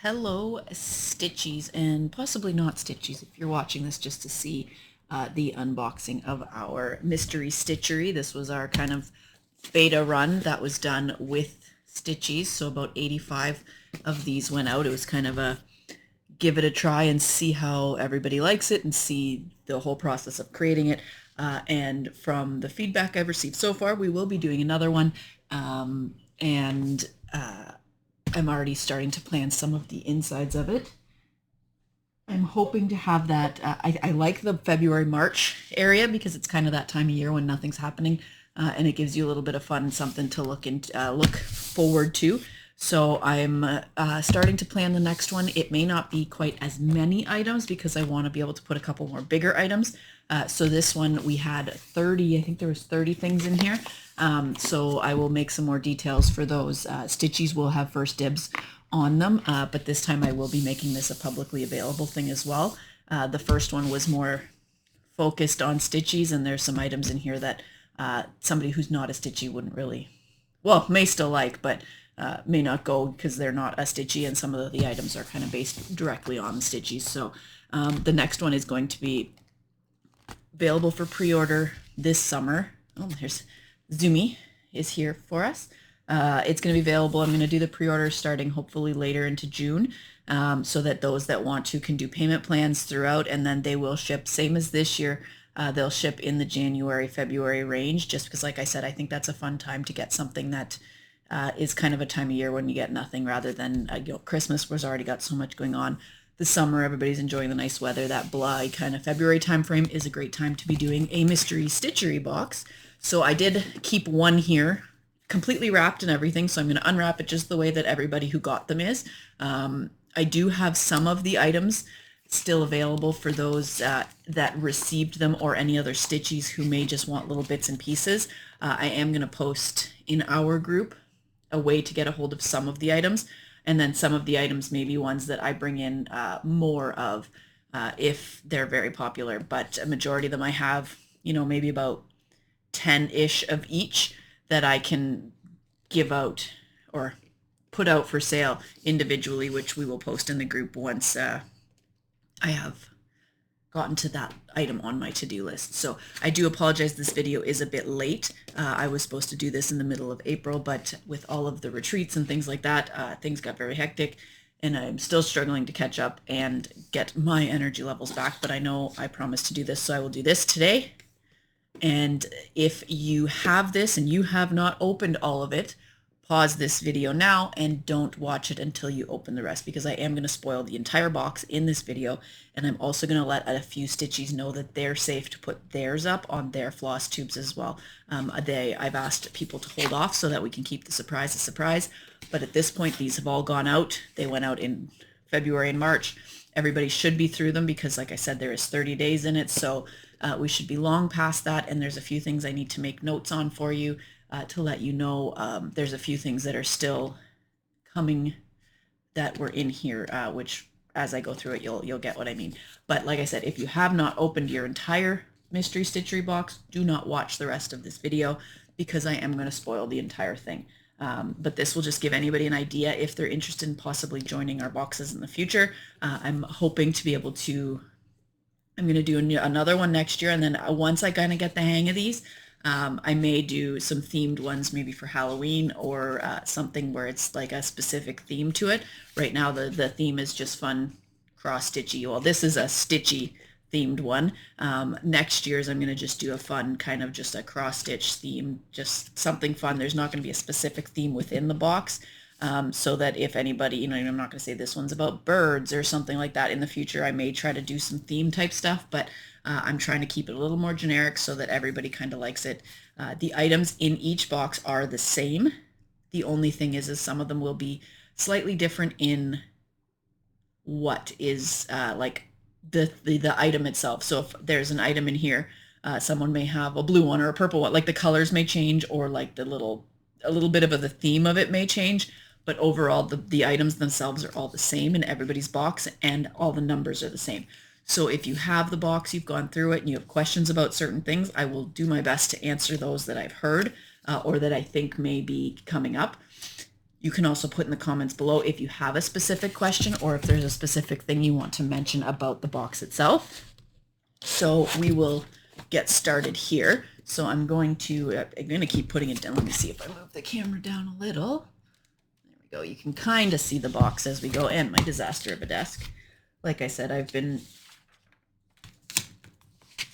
Hello, Stitchies, and possibly not Stitchies if you're watching this just to see the unboxing of our Mystery Stitchery. This was our kind of beta run that was done with Stitchies, so about 85 of these went out. It was kind of a give it a try and see how everybody likes it and see the whole process of creating it. And from the feedback I've received so far, we will be doing another one. And I'm already starting to plan some of the insides of it. I'm hoping to have that. I like the February, March area because it's kind of that time of year when nothing's happening, and it gives you a little bit of fun and something to look forward to. So I'm starting to plan the next one. It may not be quite as many items because I want to be able to put a couple more bigger items. So this one we had 30, I think there was 30 things in here. So I will make some more details for those. Stitchies will have first dibs on them, but this time I will be making this a publicly available thing as well. The first one was more focused on Stitchies, and there's some items in here that somebody who's not a Stitchie wouldn't really, well, may still like, but may not go because they're not a Stitchie, and some of the items are kind of based directly on the Stitchies. So the next one is going to be available for pre-order this summer. Oh, here's Zumi is here for us. It's going to be available. I'm going to do the pre-order starting hopefully later into June, so that those that want to can do payment plans throughout, and then they will ship same as this year. They'll ship in the January, February range, just because, like I said, I think that's a fun time to get something that is kind of a time of year when you get nothing, rather than Christmas was already got so much going on. The summer, everybody's enjoying the nice weather. That July kind of February time frame is a great time to be doing a Mystery Stitchery box. So I did keep one here completely wrapped and everything, so I'm going to unwrap it just the way that everybody who got them is. I do have some of the items still available for those that received them, or any other Stitchies who may just want little bits and pieces. I am going to post in our group a way to get a hold of some of the items, and then some of the items may be ones that I bring in more of if they're very popular, but a majority of them I have, maybe about 10-ish of each that I can give out or put out for sale individually, which we will post in the group once I have gotten to that item on my to-do list. So I do apologize, this video is a bit late. I was supposed to do this in the middle of April, but with all of the retreats and things like that, things got very hectic, and I'm still struggling to catch up and get my energy levels back. But I know I promised to do this, so I will do this today. And if you have this and you have not opened all of it, pause this video now and don't watch it until you open the rest, because I am going to spoil the entire box in this video, and I'm also going to let a few Stitchies know that they're safe to put theirs up on their floss tubes as well. I've asked people to hold off so that we can keep the surprise a surprise, but at this point these have all gone out. They went out in February and March. Everybody should be through them because, like I said, there is 30 days in it, so we should be long past that, and there's a few things I need to make notes on for you. To let you know, there's a few things that are still coming that were in here, which as I go through it, you'll get what I mean. But like I said, if you have not opened your entire Mystery Stitchery box, do not watch the rest of this video, because I am going to spoil the entire thing. But this will just give anybody an idea if they're interested in possibly joining our boxes in the future. I'm hoping to be able to, I'm going to do another one next year, and then once I kind of get the hang of these, I may do some themed ones, maybe for Halloween, or something where it's like a specific theme to it. Right now the theme is just fun cross-stitchy. Well, this is a stitchy themed one. Next year's I'm going to just do a fun kind of just a cross-stitch theme, just something fun. There's not going to be a specific theme within the box, so that if anybody, I'm not going to say this one's about birds or something like that. In the future I may try to do some theme type stuff, but I'm trying to keep it a little more generic so that everybody kind of likes it. The items in each box are the same. The only thing is some of them will be slightly different in what is like the item itself. So if there's an item in here, someone may have a blue one or a purple one, like the colors may change, or like a little bit of the theme of it may change, but overall the items themselves are all the same in everybody's box, and all the numbers are the same. So if you have the box, you've gone through it, and you have questions about certain things, I will do my best to answer those that I've heard or that I think may be coming up. You can also put in the comments below if you have a specific question or if there's a specific thing you want to mention about the box itself. So we will get started here. So I'm going to keep putting it down. Let me see if I move the camera down a little. There we go. You can kind of see the box as we go, and my disaster of a desk. Like I said, I've been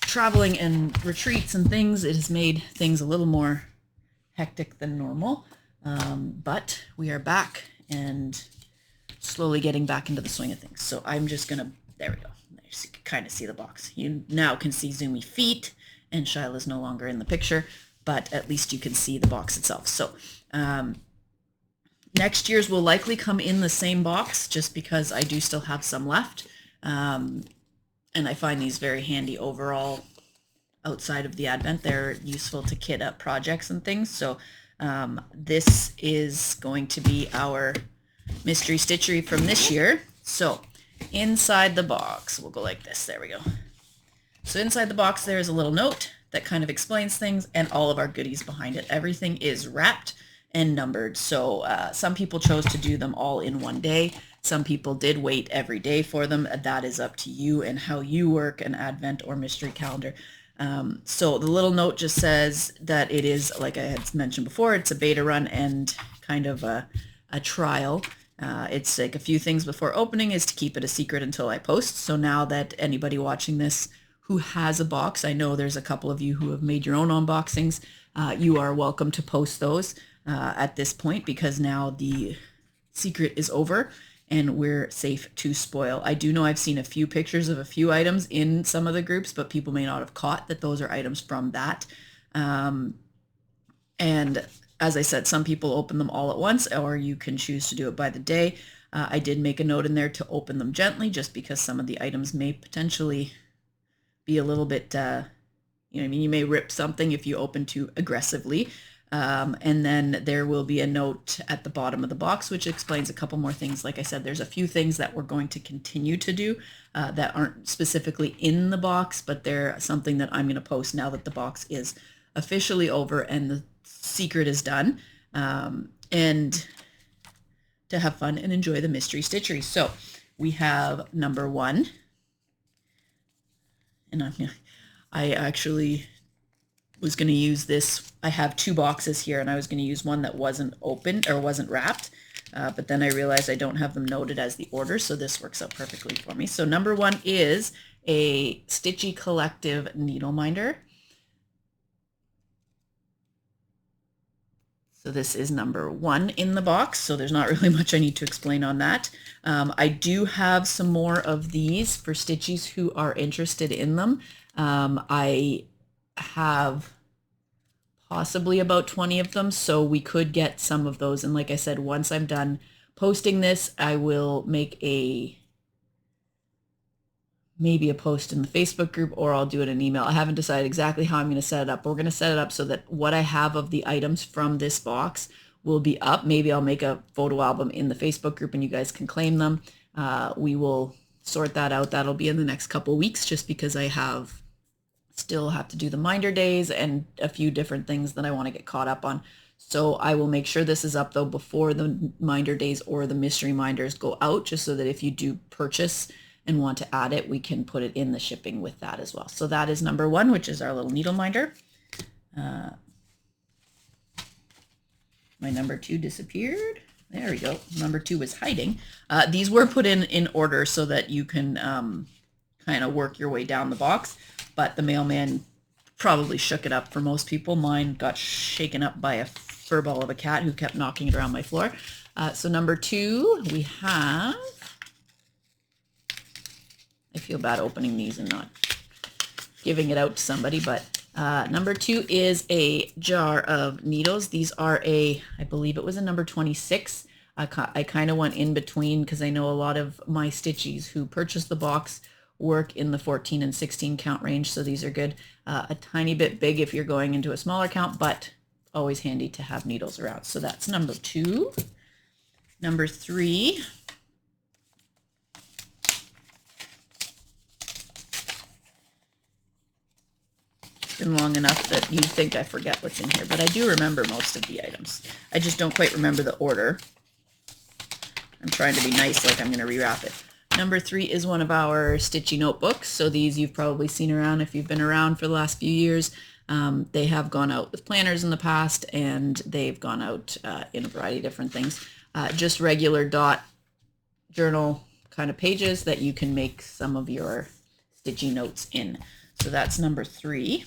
traveling and retreats and things. It has made things a little more hectic than normal. But we are back and slowly getting back into the swing of things. So I'm just gonna, there we go. You can kind of see the box. You now can see zoomy feet, and Shyla's no longer in the picture, but at least you can see the box itself. So next year's will likely come in the same box, just because I do still have some left. And I find these very handy overall outside of the Advent. They're useful to kit up projects and things. So this is going to be our Mystery Stitchery from this year. So inside the box, we'll go like this. There we go. So inside the box, there is a little note that kind of explains things and all of our goodies behind it. Everything is wrapped and numbered. So some people chose to do them all in one day. Some people did wait every day for them. That is up to you and how you work an Advent or mystery calendar. So the little note just says that it is, like I had mentioned before, it's a beta run and kind of a trial. It's like a few things before opening is to keep it a secret until I post. So now that anybody watching this who has a box, I know there's a couple of you who have made your own unboxings, you are welcome to post those at this point, because now the secret is over and we're safe to spoil. I do know I've seen a few pictures of a few items in some of the groups, but people may not have caught that those are items from that. And as I said, some people open them all at once, or you can choose to do it by the day. I did make a note in there to open them gently, just because some of the items may potentially be a little bit, you may rip something if you open too aggressively. And then there will be a note at the bottom of the box which explains a couple more things. Like I said, there's a few things that we're going to continue to do that aren't specifically in the box, but they're something that I'm going to post now that the box is officially over and the secret is done, and to have fun and enjoy the Mystery Stitchery. So we have number 1, and I actually was going to use this. I have 2 boxes here, and I was going to use one that wasn't opened or wasn't wrapped, but then I realized I don't have them noted as the order, so this works out perfectly for me. So number 1 is a Stitchy Collective needle minder. So this is number 1 in the box, so there's not really much I need to explain on that. I do have some more of these for Stitchies who are interested in them. I have possibly about 20 of them, so we could get some of those. And like I said, once I'm done posting this, I will make maybe a post in the Facebook group, or I'll do it in email. I haven't decided exactly how I'm going to set it up. But we're going to set it up so that what I have of the items from this box will be up. Maybe I'll make a photo album in the Facebook group and you guys can claim them. We will sort that out. That'll be in the next couple weeks, just because I still have to do the minder days and a few different things that I want to get caught up on. So I will make sure this is up though before the minder days or the mystery minders go out, just so that if you do purchase and want to add it, we can put it in the shipping with that as well. So that is number 1, which is our little needle minder. My number 2 disappeared. There we go. Number 2 is hiding. These were put in order so that you can kind of work your way down the box, but the mailman probably shook it up for most people. Mine got shaken up by a furball of a cat who kept knocking it around my floor. So number 2, we have, I feel bad opening these and not giving it out to somebody, but number 2 is a jar of needles. These are I believe it was a number 26. I kind of went in between, because I know a lot of my Stitchies who purchased the box work in the 14 and 16 count range, so these are good. A tiny bit big if you're going into a smaller count, but always handy to have needles around. So that's number 2. Number 3. It's been long enough that you'd think I forget what's in here, but I do remember most of the items. I just don't quite remember the order. I'm trying to be nice, like I'm going to rewrap it. Number 3 is one of our stitchy notebooks. So these you've probably seen around if you've been around for the last few years. They have gone out with planners in the past, and they've gone out in a variety of different things. Just regular dot journal kind of pages that you can make some of your stitchy notes in. So that's number 3.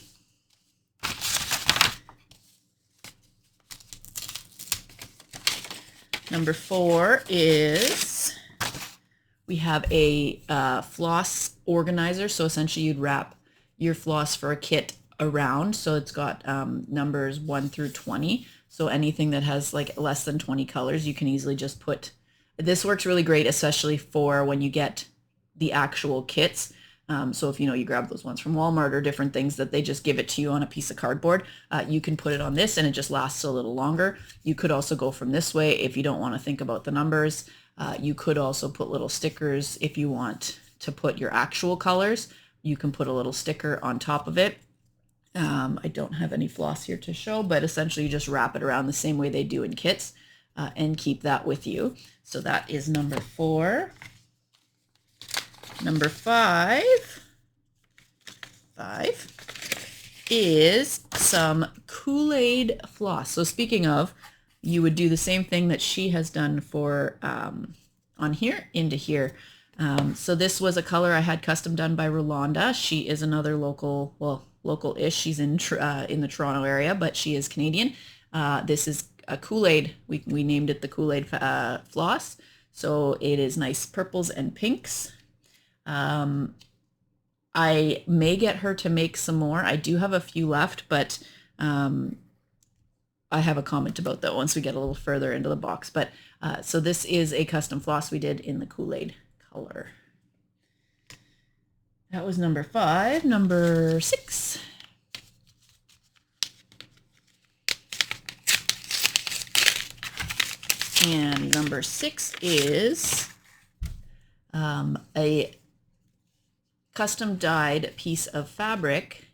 Number 4 is we have a floss organizer. So essentially you'd wrap your floss for a kit around. So it's got numbers 1 through 20. So anything that has like less than 20 colors, you can easily just put. This works really great, especially for when you get the actual kits. So if you grab those ones from Walmart or different things that they just give it to you on a piece of cardboard, you can put it on this and it just lasts a little longer. You could also go from this way if you don't want to think about the numbers. You could also put little stickers if you want to put your actual colors. You can put a little sticker on top of it. I don't have any floss here to show, but essentially you just wrap it around the same way they do in kits and keep that with you. So that is number 4. Number 5 is some Kool-Aid floss. So speaking of, you would do the same thing that she has done for on here into here. So this was a color I had custom done by Rolanda. She is another local-ish. She's in the Toronto area, but she is Canadian. This is a Kool-Aid. We named it the Kool-Aid floss. So it is nice purples and pinks. I may get her to make some more. I do have a few left, but I have a comment about that once we get a little further into the box. But so this is a custom floss we did in the Kool-Aid color. That was number 5. Number 6. And number 6 is a custom dyed piece of fabric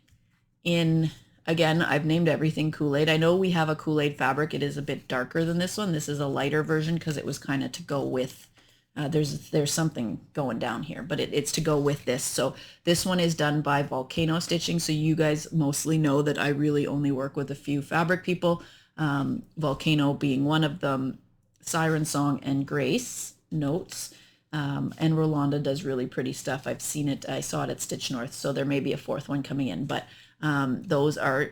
in, again, I've named everything Kool-Aid. I know we have a Kool-Aid fabric. It is a bit darker than this one. This is a lighter version because it was kind of to go with, there's something going down here, but it's to go with this. So this one is done by Volcano Stitching. So you guys mostly know that I really only work with a few fabric people, Volcano being one of them, Siren Song and Grace Notes. And Rolanda does really pretty stuff. I've seen it. I saw it at Stitch North, so there may be a 4th one coming in, but those are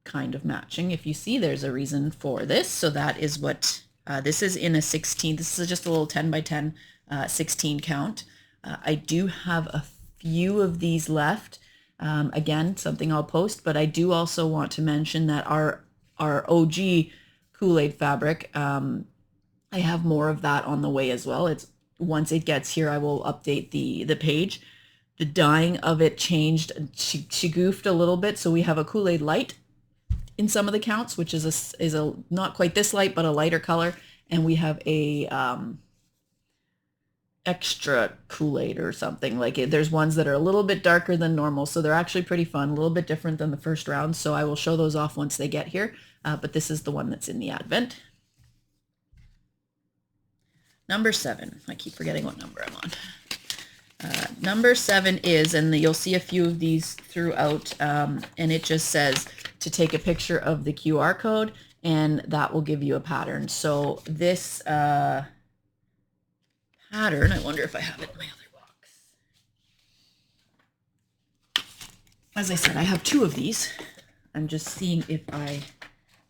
kind of matching. If you see, there's a reason for this. So that is what this is in a 16. This is just a little 10 by 10 16 count. I do have a few of these left. Again, something I'll post, but I do also want to mention that our OG Kool-Aid fabric, I have more of that on the way as well. Once it gets here, I will update the page. The dyeing of it changed. She goofed a little bit, so we have a Kool-Aid light in some of the counts, which is a not quite this light, but a lighter color, and we have a extra Kool-Aid or something like it. There's ones that are a little bit darker than normal, so they're actually pretty fun, a little bit different than the first round. So I will show those off once they get here. But this is the one that's in the advent. Number 7. I keep forgetting what number I'm on. Number 7 is, and you'll see a few of these throughout, and it just says to take a picture of the QR code, and that will give you a pattern. So this pattern, I wonder if I have it in my other box. As I said, I have 2 of these. I'm just seeing if I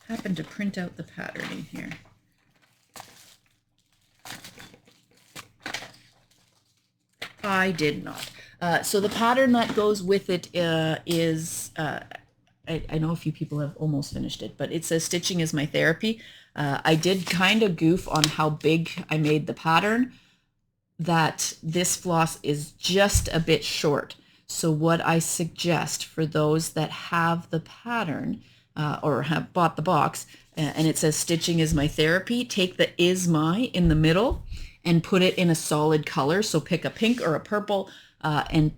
happen to print out the pattern in here. I did not. So the pattern that goes with it is, I know a few people have almost finished it, but it says stitching is my therapy. I did kind of goof on how big I made the pattern, that this floss is just a bit short. So what I suggest for those that have the pattern or have bought the box and it says stitching is my therapy, take the is my in the middle and put it in a solid color. So pick a pink or a purple and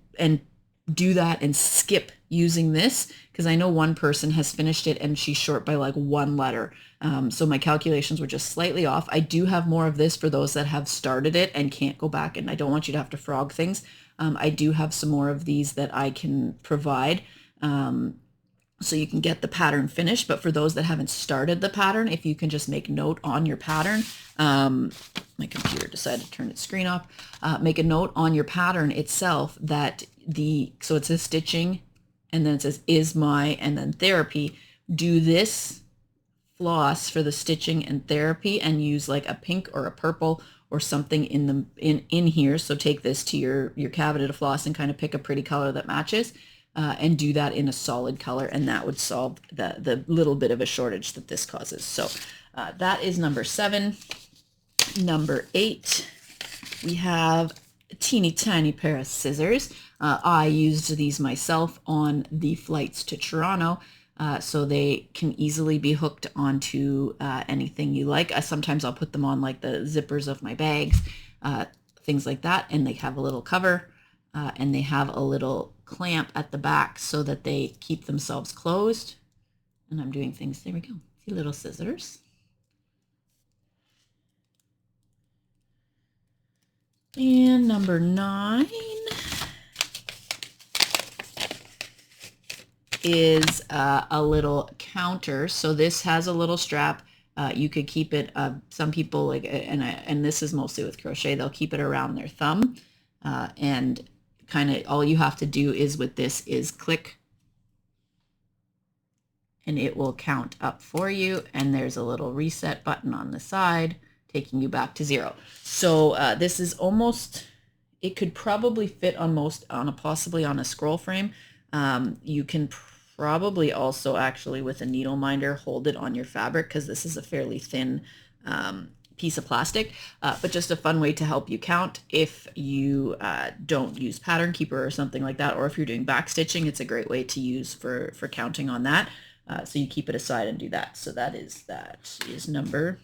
do that and skip using this, because I know one person has finished it and she's short by like 1 letter. So my calculations were just slightly off. I do have more of this for those that have started it and can't go back, and I don't want you to have to frog things. I do have some more of these that I can provide. So you can get the pattern finished, but for those that haven't started the pattern, if you can just make note on your pattern, my computer decided to turn its screen off, make a note on your pattern itself that so it says stitching, and then it says is my, and then therapy. Do this floss for the stitching and therapy and use like a pink or a purple or something in here. So take this to your cabinet of floss and kind of pick a pretty color that matches. And do that in a solid color, and that would solve the little bit of a shortage that this causes. So that is number 7. Number 8, we have a teeny tiny pair of scissors. I used these myself on the flights to Toronto, so they can easily be hooked onto anything you like. Sometimes I'll put them on like the zippers of my bags, things like that, and they have a little cover, and they have a little clamp at the back so that they keep themselves closed. And I'm doing things, there we go, see, little scissors. And number 9 is a little counter. So this has a little strap. You could keep it, some people like, and this is mostly with crochet, they'll keep it around their thumb, and kind of all you have to do is with this is click and it will count up for you, and there's a little reset button on the side taking you back to 0. So this is almost, it could probably fit on possibly on a scroll frame. You can probably also actually with a needle minder hold it on your fabric, because this is a fairly thin piece of plastic, but just a fun way to help you count if you don't use Pattern Keeper or something like that, or if you're doing back stitching, it's a great way to use for counting on that. So you keep it aside and do that. So that is number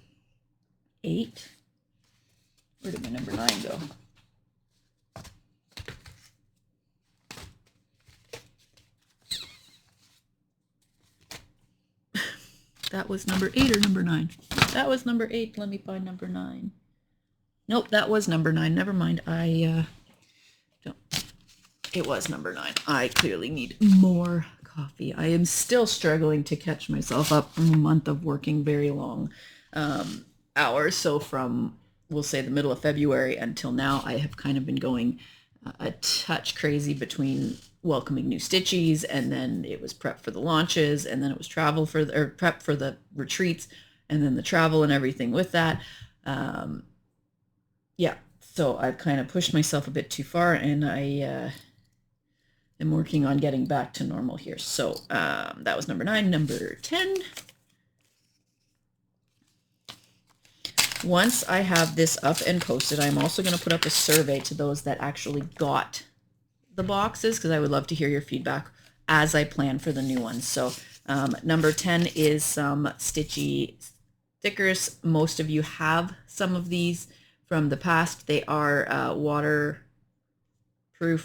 8. Where did my number 9 go? That was number 8 or number 9? That was number 8. Let me find number 9. Nope, that was number 9. Never mind. It was number 9. I clearly need more coffee. I am still struggling to catch myself up from a month of working very long hours. So from, we'll say, the middle of February until now, I have kind of been going a touch crazy between welcoming new stitchies, and then it was prep for the launches, and then it was travel prep for the retreats, and then the travel and everything with that. Yeah, so I've kind of pushed myself a bit too far, and I am working on getting back to normal here. So that was number 9. Number 10. Once I have this up and posted, I'm also going to put up a survey to those that actually got the boxes, because I would love to hear your feedback as I plan for the new ones. So number 10 is some stitchy stickers. Most of you have some of these from the past. They are waterproof,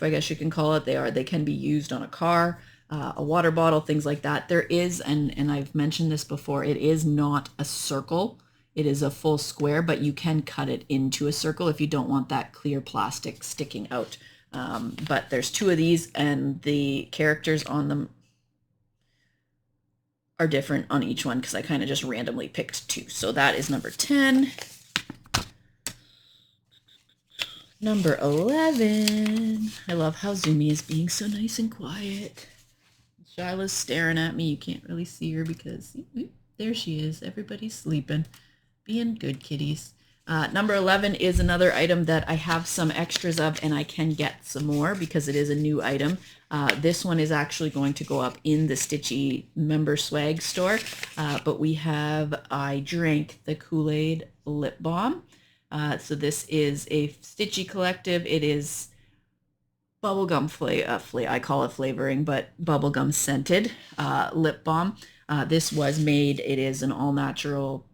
I guess you can call it. They can be used on a car, a water bottle, things like that. There is, and I've mentioned this before, it is not a circle. It is a full square, but you can cut it into a circle if you don't want that clear plastic sticking out. But there's 2 of these, and the characters on them are different on each one, because I kind of just randomly picked 2. So that is number 10. Number 11. I love how Zoomy is being so nice and quiet. Shyla's staring at me. You can't really see her because there she is. Everybody's sleeping. Being good kitties. Number 11 is another item that I have some extras of, and I can get some more because it is a new item. This one is actually going to go up in the Stitchy member swag store, but we have I Drank the Kool-Aid Lip Balm. So this is a Stitchy collective. It is bubblegum I call it flavoring, but bubblegum scented lip balm. This was made, it is an all natural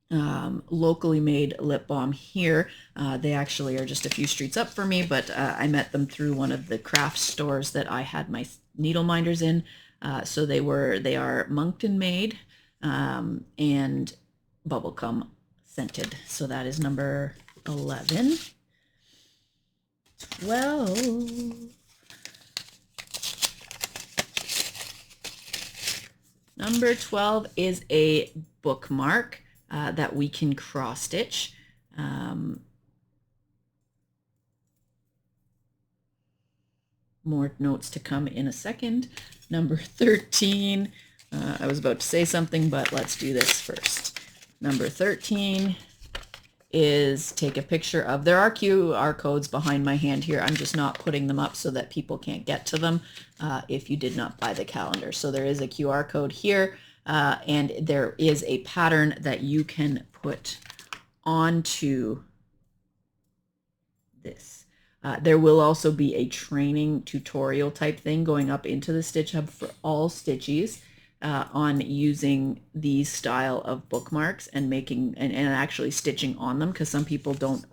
locally made lip balm here. They actually are just a few streets up for me, but I met them through one of the craft stores that I had my needle minders in. So they are Moncton made and bubblegum scented. So that is number 11. 12. Number 12 is a bookmark that we can cross stitch. More notes to come in a second. Number 13, I was about to say something, but let's do this first. Number 13 is take a picture of, there are QR codes behind my hand here. I'm just not putting them up so that people can't get to them if you did not buy the calendar. So there is a QR code here and there is a pattern that you can put onto this. There will also be a training tutorial type thing going up into the Stitch Hub for all stitchies on using these style of bookmarks and making and actually stitching on them, because some people don't,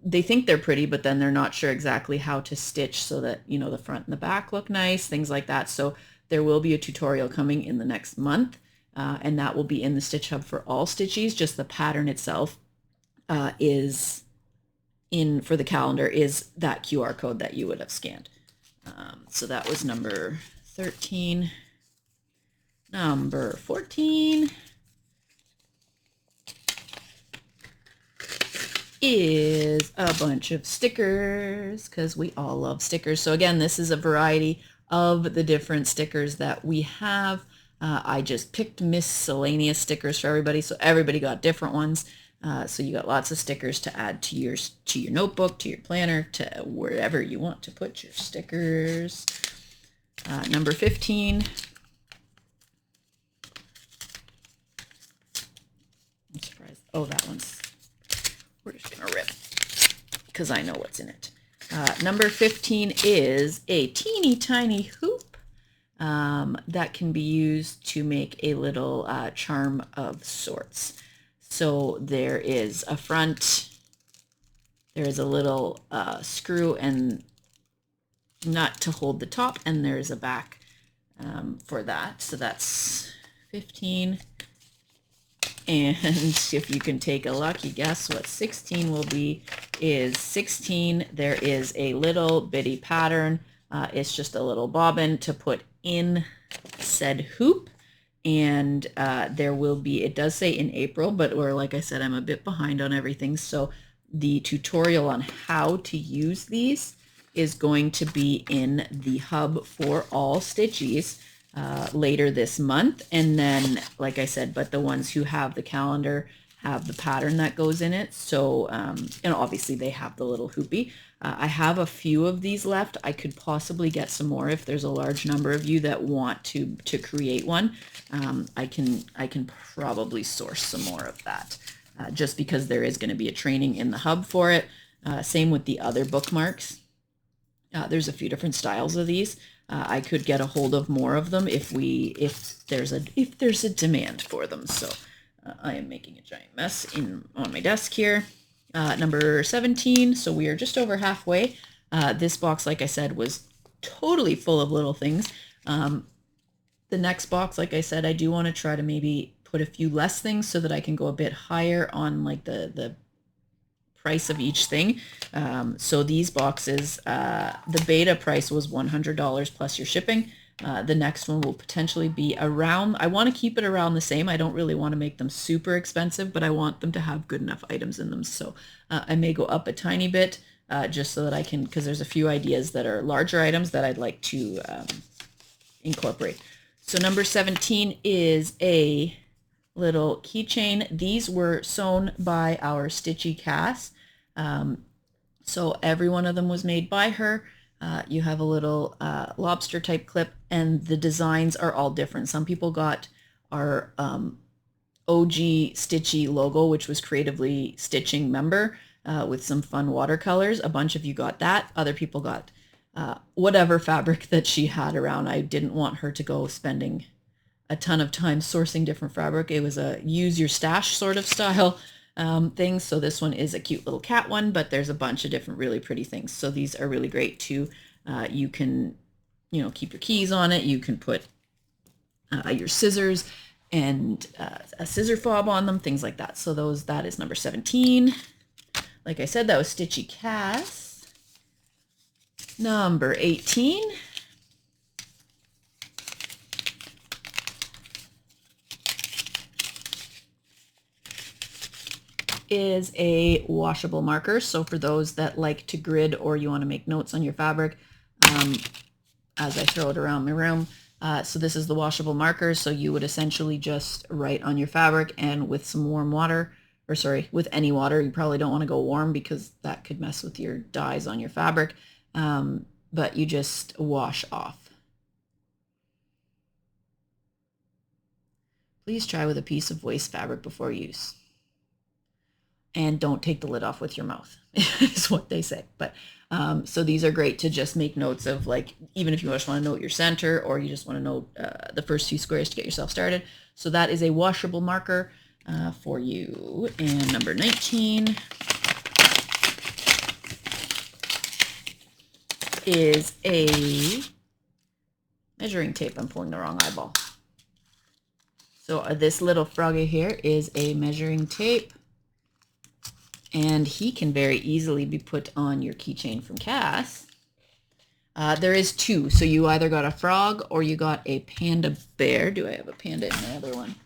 they think they're pretty, but then they're not sure exactly how to stitch so that, you know, the front and the back look nice, things like that. So there will be a tutorial coming in the next month and that will be in the Stitch Hub for all stitchies. Just the pattern itself is in for the calendar is that QR code that you would have scanned. So that was number 13. Number 14 is a bunch of stickers, because we all love stickers. So again, this is a variety of the different stickers that we have. I just picked miscellaneous stickers for everybody, so everybody got different ones. So you got lots of stickers to add to your notebook, to your planner, to wherever you want to put your stickers. Number 15. I'm surprised. Oh, that one's, we're just gonna rip because I know what's in it. Number 15 is a teeny tiny hoop that can be used to make a little charm of sorts. So there is a front, there is a little screw and nut to hold the top, and there's a back for that. So that's 15. And if you can take a lucky guess what 16 will be, is 16, there is a little bitty pattern. It's just a little bobbin to put in said hoop. And there will be, it does say in April, but like I said, I'm a bit behind on everything. So the tutorial on how to use these is going to be in the hub for all stitchies later this month. And then, like I said, but the ones who have the calendar have the pattern that goes in it. So, and obviously they have the little hoopy. I have a few of these left. I could possibly get some more if there's a large number of you that want to create one. I can probably source some more of that just because there is going to be a training in the hub for it. Same with the other bookmarks. There's a few different styles of these. I could get a hold of more of them if there's a demand for them. So I am making a giant mess on my desk here. Number 17, so we are just over halfway. This box, like I said, was totally full of little things. The next box, like I said, I do want to try to maybe put a few less things so that I can go a bit higher on like the price of each thing. So these boxes, the beta price was $100 plus your shipping. The next one will potentially be around, I want to keep it around the same. I don't really want to make them super expensive, but I want them to have good enough items in them. So I may go up a tiny bit just so that I can, because there's a few ideas that are larger items that I'd like to incorporate. So number 17 is a little keychain. These were sewn by our Stitchy Cass. So every one of them was made by her. You have a little lobster type clip, and the designs are all different. Some people got our OG Stitchy logo, which was Creatively Stitching member with some fun watercolors. A bunch of you got that. Other people got whatever fabric that she had around. I didn't want her to go spending a ton of time sourcing different fabric. It was a use your stash sort of style thing. So this one is a cute little cat one, but there's a bunch of different really pretty things. So these are really great too. You can, keep your keys on it. You can put your scissors and a scissor fob on them, things like that. So that is number 17. Like I said, that was Stitchy Cass. Number 18 is a washable marker. So for those that like to grid or you want to make notes on your fabric, as I throw it around my room, so this is the washable marker. So you would essentially just write on your fabric, and with some warm water, or sorry, with any water, you probably don't want to go warm because that could mess with your dyes on your fabric, but you just wash off. Please try with a piece of waste fabric before use. And don't take the lid off with your mouth, is what they say. But so these are great to just make notes of, like, even if you just want to note your center, or you just want to note the first few squares to get yourself started. So that is a washable marker for you. And number 19 is a measuring tape. I'm pulling the wrong eyeball. So this little froggy here is a measuring tape. And he can very easily be put on your keychain from Cass. There is two, so you either got a frog or you got a panda bear. Do I have a panda in my other one?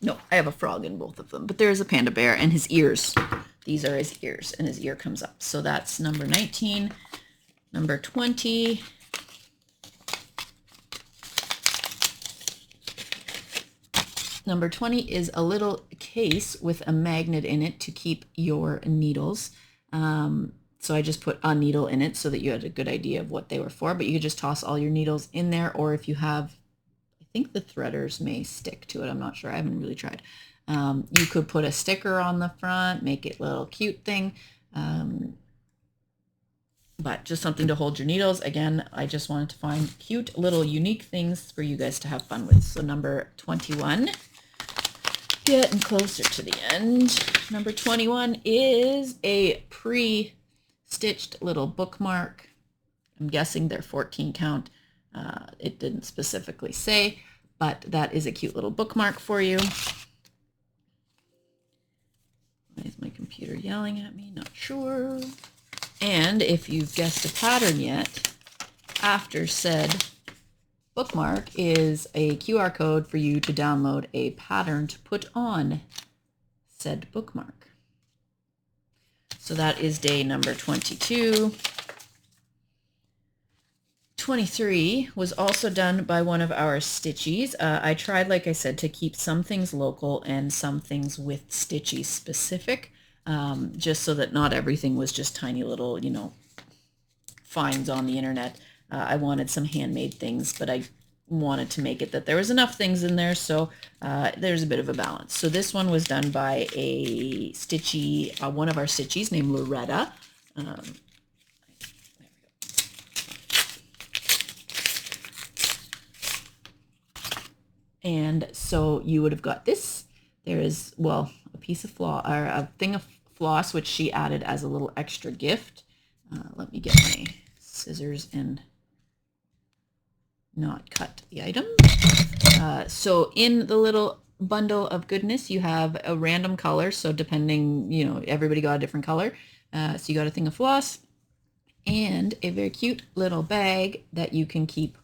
No, I have a frog in both of them, but there is a panda bear and his ears. These are his ears, and his ear comes up. So that's number 19. Number 20. Number 20 is a little case with a magnet in it to keep your needles. So I just put a needle in it so that you had a good idea of what they were for, but you could just toss all your needles in there, or if you have, I think the threaders may stick to it. I'm not sure. I haven't really tried. You could put a sticker on the front, make it a little cute thing. But just something to hold your needles. Again, I just wanted to find cute little unique things for you guys to have fun with. So number 21. Getting closer to the end. Number 21 is a pre-stitched little bookmark. I'm guessing they're 14 count. It didn't specifically say, but that is a cute little bookmark for you. Why is my computer yelling at me? Not sure. And if you've guessed a pattern yet, after said bookmark is a QR code for you to download a pattern to put on said bookmark. So that is day number 22. 23 was also done by one of our stitchies. I tried, like I said, to keep some things local and some things with stitchy specific, just so that not everything was just tiny little, finds on the internet. I wanted some handmade things, but I wanted to make it that there was enough things in there, so there's a bit of a balance. So this one was done by a stitchy, one of our stitchies named Loretta. There we go. And so you would have got this. There is, well, a piece of floss, or a thing of floss, which she added as a little extra gift. Let me get my scissors and not cut the item. So in the little bundle of goodness, you have a random color. So depending, everybody got a different color. So you got a thing of floss and a very cute little bag that you can keep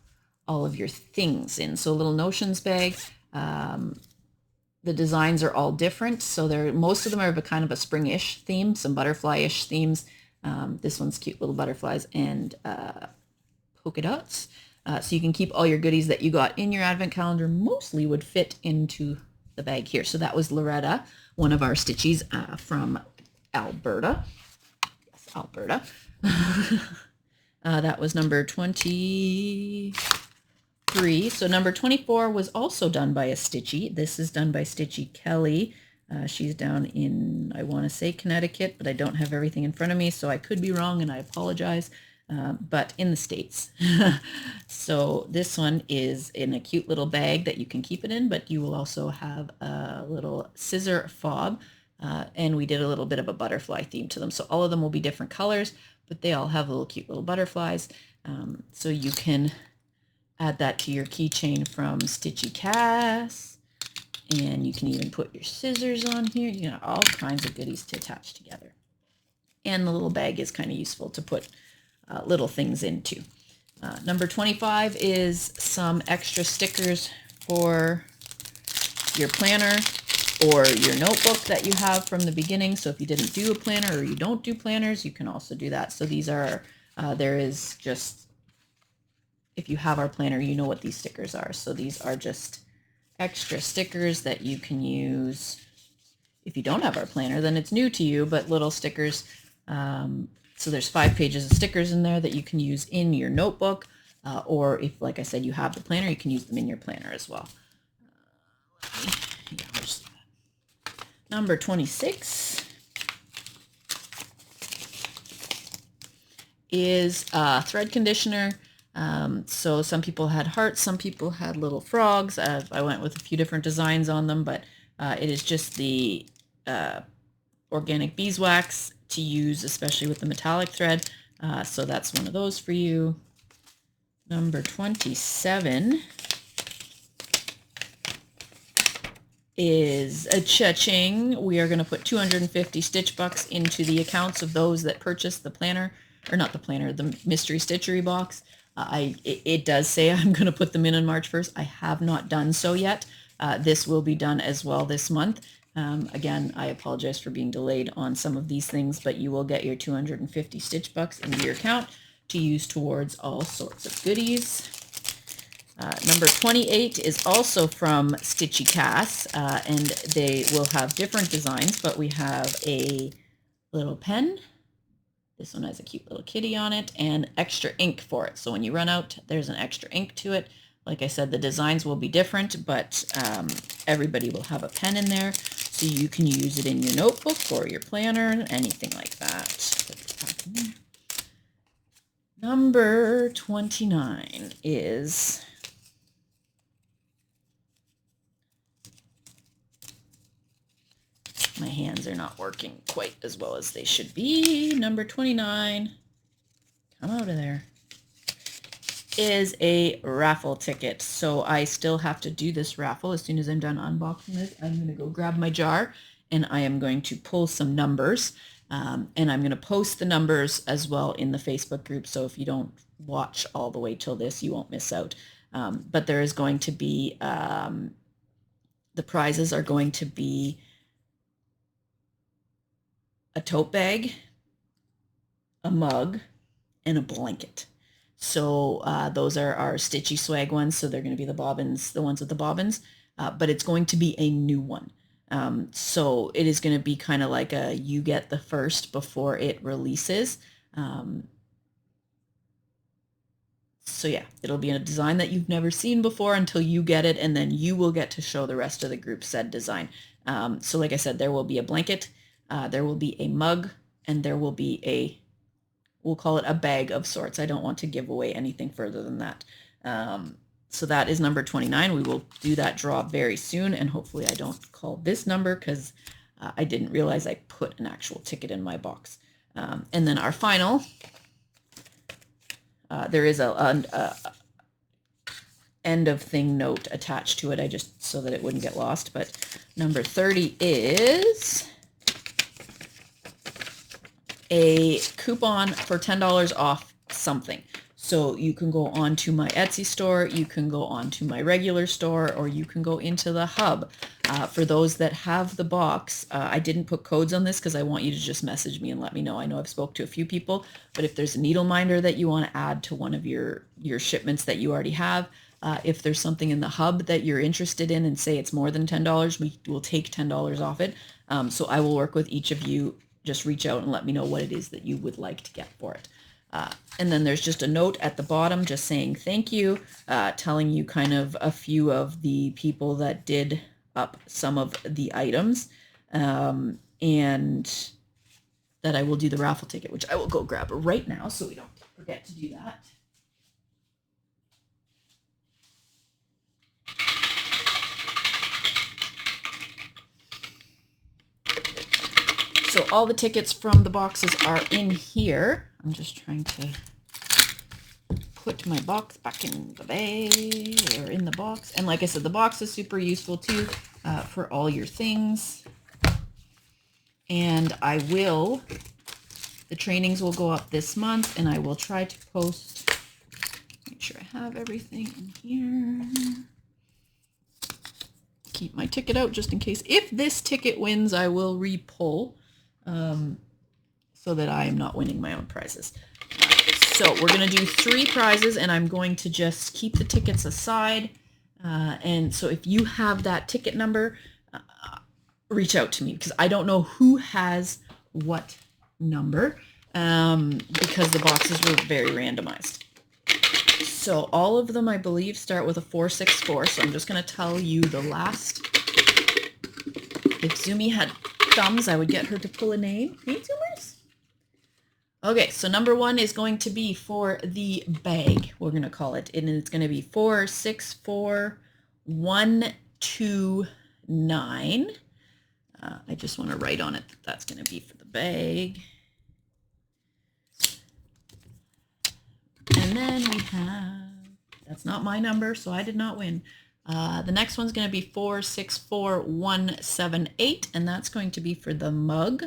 all of your things in. So a little notions bag. The designs are all different. So most of them are of a kind of a spring-ish theme, some butterfly-ish themes. This one's cute little butterflies and polka dots. So you can keep all your goodies that you got in your advent calendar, mostly would fit into the bag here. So that was Loretta, one of our stitchies from Alberta. Yes, Alberta. That was number 23. So number 24 was also done by a stitchy. This is done by Stitchy Kelly. She's down in, I want to say Connecticut, but I don't have everything in front of me, so I could be wrong and I apologize. but in the States. So this one is in a cute little bag that you can keep it in, but you will also have a little scissor fob, and we did a little bit of a butterfly theme to them. So all of them will be different colors, but they all have little cute little butterflies. So you can add that to your keychain from Stitchy Cass, and you can even put your scissors on here. You know, all kinds of goodies to attach together. And the little bag is kind of useful to put little things into. Number 25 is some extra stickers for your planner or your notebook that you have from the beginning. So if you didn't do a planner or you don't do planners, you can also do that. So these are, there is just, if you have our planner, you know what these stickers are. So these are just extra stickers that you can use. If you don't have our planner, then it's new to you, but little stickers. So there's 5 pages of stickers in there that you can use in your notebook, or if, like I said, you have the planner, you can use them in your planner as well. Number 26 is thread conditioner. So some people had hearts, some people had little frogs. I went with a few different designs on them, but it is just the organic beeswax to use, especially with the metallic thread. So that's one of those for you. Number 27 is a cha-ching. We are going to put 250 Stitch Bucks into the accounts of those that purchased the planner, or not the planner, the Mystery Stitchery Box. It does say I'm going to put them in on March 1st. I have not done so yet. This will be done as well this month. Again, I apologize for being delayed on some of these things, but you will get your 250 Stitch Bucks into your account to use towards all sorts of goodies. Number 28 is also from Stitchy Cass, and they will have different designs, but we have a little pen. This one has a cute little kitty on it and extra ink for it. So when you run out, there's an extra ink to it. Like I said, the designs will be different, but everybody will have a pen in there. So you can use it in your notebook or your planner, anything like that. Put this back in there. Number 29 is my hands are not working quite as well as they should be. Number 29, come out of there, is a raffle ticket. So I still have to do this raffle. As soon as I'm done unboxing this, I'm going to go grab my jar and I am going to pull some numbers. And I'm going to post the numbers as well in the Facebook group. So if you don't watch all the way till this, you won't miss out. But there is going to be, the prizes are going to be a tote bag, a mug, and a blanket. So those are our Stitchy Swag ones. So they're going to be the bobbins, the ones with the bobbins, but it's going to be a new one. So it is going to be kind of like a, you get the first before it releases. So yeah, it'll be a design that you've never seen before until you get it, and then you will get to show the rest of the group said design. So like I said, there will be a blanket, there will be a mug, and there will be a, we'll call it a bag of sorts. I don't want to give away anything further than that. So that is number 29. We will do that draw very soon, and hopefully I don't call this number because I didn't realize I put an actual ticket in my box. And then our final, there is a end of thing note attached to it. I just, so that it wouldn't get lost. But number 30 is a coupon for $10 off something. So you can go on to my Etsy store, you can go on to my regular store, or you can go into the hub. For those that have the box, I didn't put codes on this because I want you to just message me and let me know. I know I've spoke to a few people, but if there's a needle minder that you want to add to one of your shipments that you already have, if there's something in the hub that you're interested in and say it's more than $10, we will take $10 off it. So I will work with each of you. Just reach out and let me know what it is that you would like to get for it. And then there's just a note at the bottom just saying thank you, telling you kind of a few of the people that did up some of the items, and that I will do the raffle ticket, which I will go grab right now so we don't forget to do that. So all the tickets from the boxes are in here. I'm just trying to put my box back in the bag or in the box. And like I said, the box is super useful too for all your things. And the trainings will go up this month, and I will try to post, make sure I have everything in here. Keep my ticket out just in case. If this ticket wins, I will re-pull so that I am not winning my own prizes. So we're going to do 3 prizes, and I'm going to just keep the tickets aside. And so if you have that ticket number, reach out to me, because I don't know who has what number, because the boxes were very randomized. So all of them, I believe, start with a 464. So I'm just going to tell you the last. If Zumi had thumbs, I would get her to pull a name. Hey, Zoomers? Okay, so number 1 is going to be for the bag, we're going to call it. And it's going to be 464129. I just want to write on it that that's going to be for the bag. And then we have, that's not my number, so I did not win. The next one's going to be 464178, and that's going to be for the mug.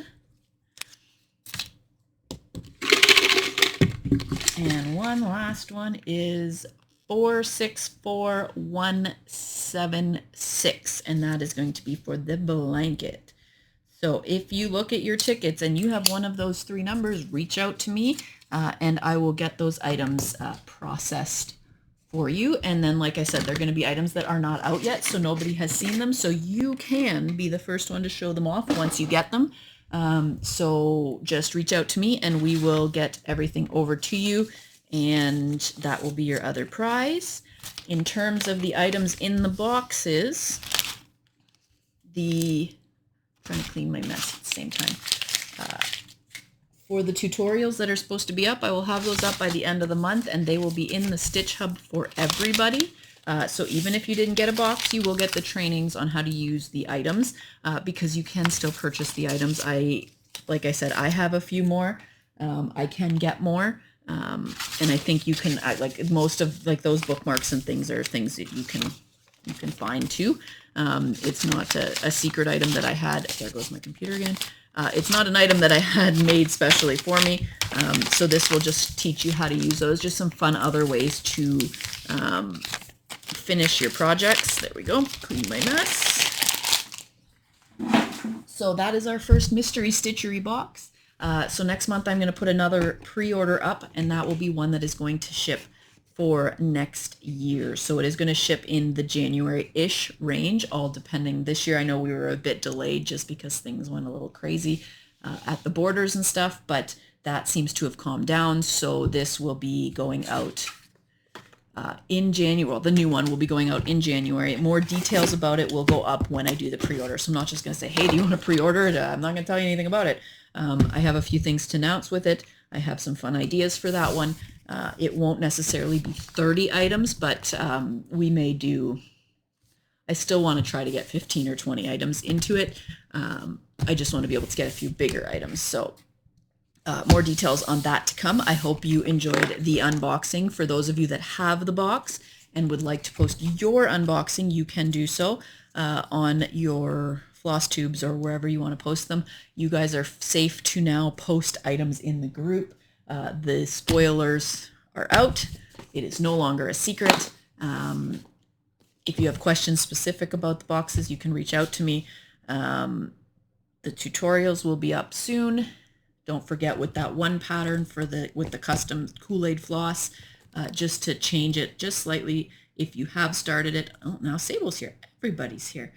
And one last one is 464176, and that is going to be for the blanket. So if you look at your tickets and you have one of those 3 numbers, reach out to me and I will get those items processed for you. And then, like I said, they're going to be items that are not out yet, so nobody has seen them, so you can be the first one to show them off once you get them. So just reach out to me and we will get everything over to you, and that will be your other prize. In terms of the items in the boxes, I'm trying to clean my mess at the same time. For the tutorials that are supposed to be up, I will have those up by the end of the month, and they will be in the Stitch Hub for everybody. So even if you didn't get a box, you will get the trainings on how to use the items, because you can still purchase the items. Like I said, I have a few more. I can get more. And I think you can, like most of like those bookmarks and things are things that you can find too. It's not a secret item that I had. There goes my computer again. It's not an item that I had made specially for me. So this will just teach you how to use those. Just some fun other ways to finish your projects. There we go. Clean my mess. So that is our first Mystery Stitchery box. So next month I'm going to put another pre-order up, and that will be one that is going to ship for next year. So it is going to ship in the January-ish range, all depending. This year I know we were a bit delayed just because things went a little crazy at the borders and stuff, but that seems to have calmed down. So this will be going out in January. Well, the new one will be going out in January. More details about it will go up when I do the pre-order. So I'm not just going to say, hey, do you want to pre-order it? I'm not going to tell you anything about it. I have a few things to announce with it. I have some fun ideas for that one. It won't necessarily be 30 items, but we may do, I still want to try to get 15 or 20 items into it. I just want to be able to get a few bigger items. So more details on that to come. I hope you enjoyed the unboxing. For those of you that have the box and would like to post your unboxing, you can do so on your FLOSSTUBEs or wherever you want to post them. You guys are safe to now post items in the group. The spoilers are out. It is no longer a secret. If you have questions specific about the boxes, you can reach out to me. The tutorials will be up soon. Don't forget with that one pattern with the custom Kool-Aid floss, just to change it just slightly. If you have started it, oh, now Sable's here. Everybody's here.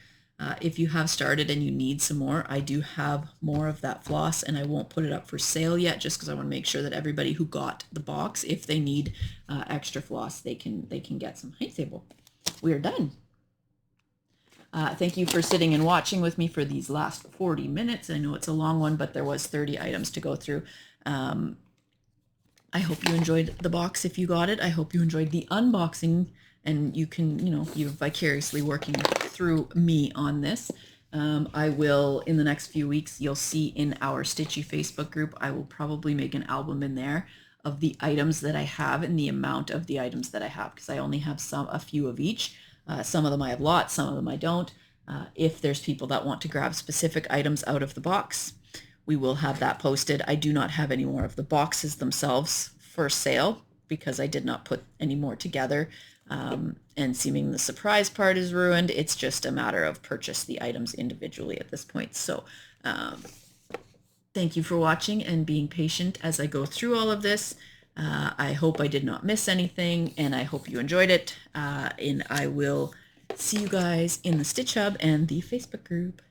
If you have started and you need some more, I do have more of that floss, and I won't put it up for sale yet, just because I want to make sure that everybody who got the box, if they need extra floss, they can get some. Hi, Sable. We are done. Thank you for sitting and watching with me for these last 40 minutes. I know it's a long one, but there was 30 items to go through. I hope you enjoyed the box if you got it. I hope you enjoyed the unboxing, and you can, you're vicariously working through me on this. I will, in the next few weeks, you'll see in our Stitchy Facebook group, I will probably make an album in there of the items that I have and the amount of the items that I have, because I only have a few of each. Some of them I have lots, some of them I don't. If there's people that want to grab specific items out of the box, we will have that posted. I do not have any more of the boxes themselves for sale because I did not put any more together. And seeming the surprise part is ruined. It's just a matter of purchase the items individually at this point. So thank you for watching and being patient as I go through all of this. I hope I did not miss anything, and I hope you enjoyed it. And I will see you guys in the Stitch Hub and the Facebook group.